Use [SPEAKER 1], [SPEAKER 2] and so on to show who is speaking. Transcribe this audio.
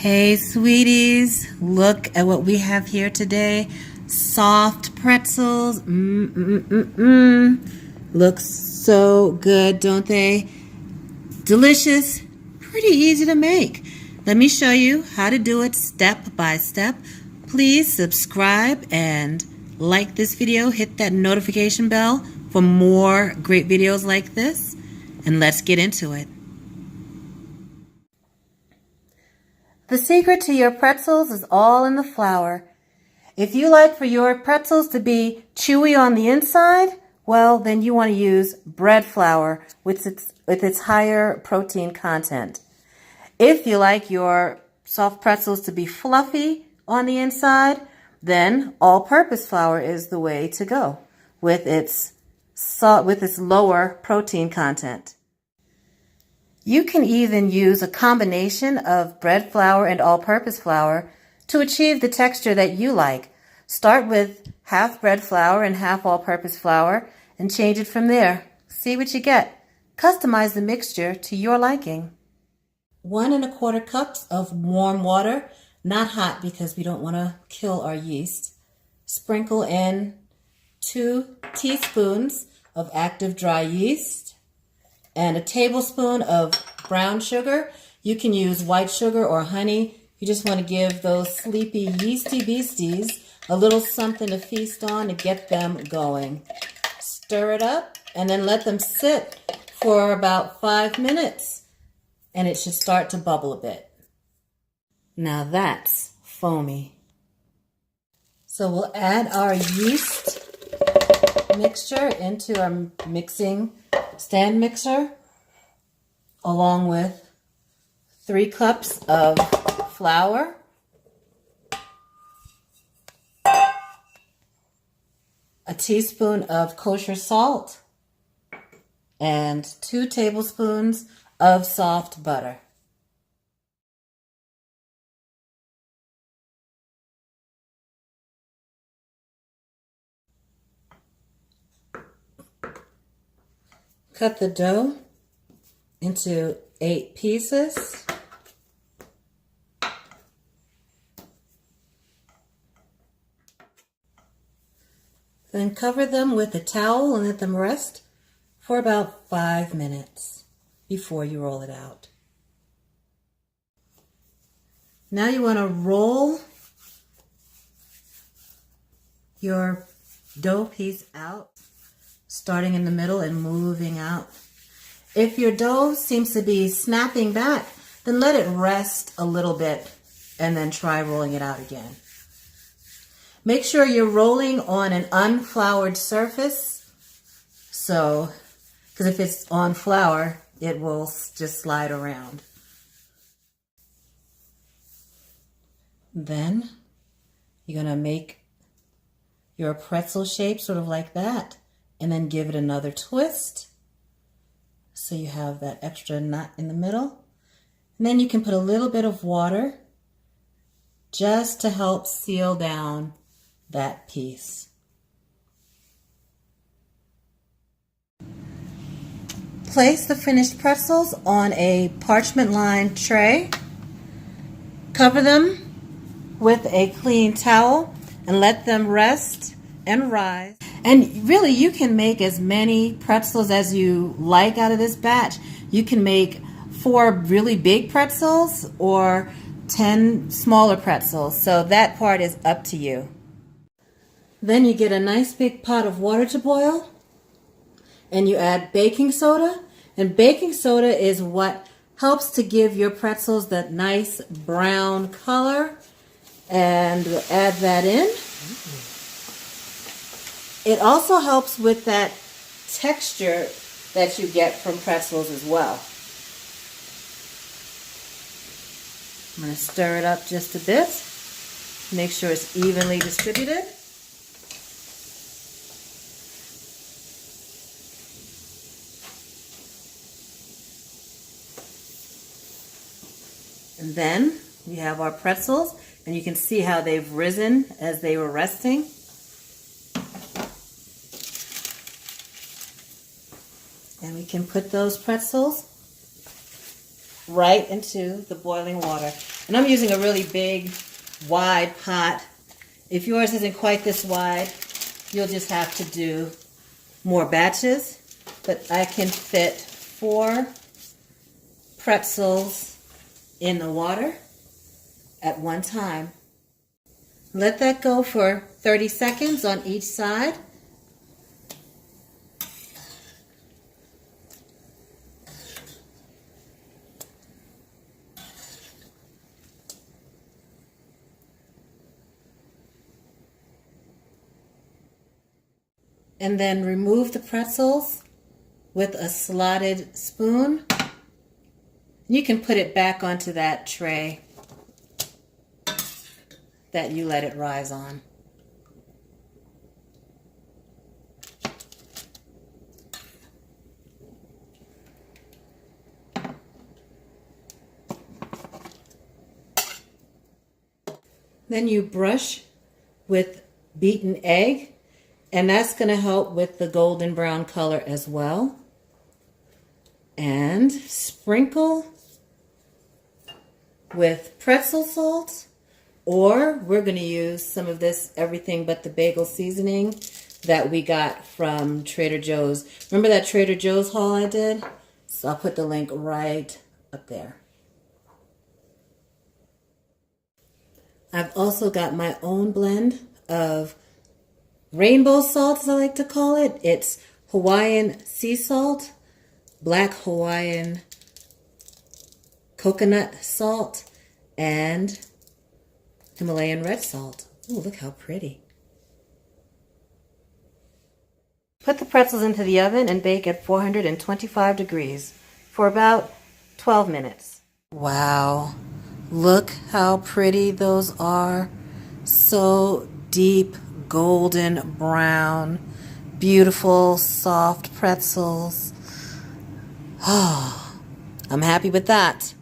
[SPEAKER 1] Hey sweeties, look at what we have here today. Soft pretzels. Looks so good, don't they? Delicious, pretty easy to make. Let me show you how to do it step by step. Please subscribe and like this video. Hit that notification bell for more great videos like this. And let's get into it. The secret to your pretzels is all in the flour. If you like for your pretzels to be chewy on the inside, well, then you want to use bread flour with its higher protein content. If you like your soft pretzels to be fluffy on the inside, then all-purpose flour is the way to go with its lower protein content. You can even use a combination of bread flour and all-purpose flour to achieve the texture that you like. Start with half bread flour and half all-purpose flour and change it from there. See what you get. Customize the mixture to your liking. 1 1/4 cups of warm water, not hot because we don't want to kill our yeast. Sprinkle in 2 teaspoons of active dry yeast and a tablespoon of brown sugar. You can use white sugar or honey. You just want to give those sleepy yeasty beasties a little something to feast on to get them going. Stir it up and then let them sit for about 5 minutes and it should start to bubble a bit. Now that's foamy. So we'll add our yeast mixture into our mixing stand mixer along with 3 cups of flour, a teaspoon of kosher salt, and 2 tablespoons of soft butter. Cut the dough into 8 pieces. Then cover them with a towel and let them rest for about 5 minutes before you roll it out. Now you want to roll your dough piece out, starting in the middle and moving out. If your dough seems to be snapping back, then let it rest a little bit and then try rolling it out again. Make sure you're rolling on an unfloured surface, because if it's on flour, it will just slide around. Then you're going to make your pretzel shape sort of like that, and then give it another twist so you have that extra nut in the middle. And then you can put a little bit of water just to help seal down that piece. Place the finished pretzels on a parchment-lined tray. Cover them with a clean towel and let them rest and rise. And really, you can make as many pretzels as you like out of this batch. You can make 4 really big pretzels or 10 smaller pretzels. So that part is up to you. Then you get a nice big pot of water to boil. And you add baking soda. And baking soda is what helps to give your pretzels that nice brown color. And we'll add that in. It also helps with that texture that you get from pretzels as well. I'm going to stir it up just a bit. Make sure it's evenly distributed. And then we have our pretzels, and you can see how they've risen as they were resting. And we can put those pretzels right into the boiling water. And I'm using a really big, wide pot. If yours isn't quite this wide, you'll just have to do more batches. But I can fit 4 pretzels in the water at one time. Let that go for 30 seconds on each side. And then remove the pretzels with a slotted spoon. You can put it back onto that tray that you let it rise on. Then you brush with beaten egg, and that's going to help with the golden brown color as well. And sprinkle with pretzel salt, or we're going to use some of this everything but the bagel seasoning that we got from Trader Joe's. Remember that Trader Joe's haul I did? So I'll put the link right up there. I've also got my own blend of rainbow salt, as I like to call it. It's Hawaiian sea salt, black Hawaiian coconut salt, and Himalayan red salt. Ooh, look how pretty. Put the pretzels into the oven and bake at 425 degrees for about 12 minutes. Wow, look how pretty those are. So deep golden brown, beautiful soft pretzels. Oh, I'm happy with that.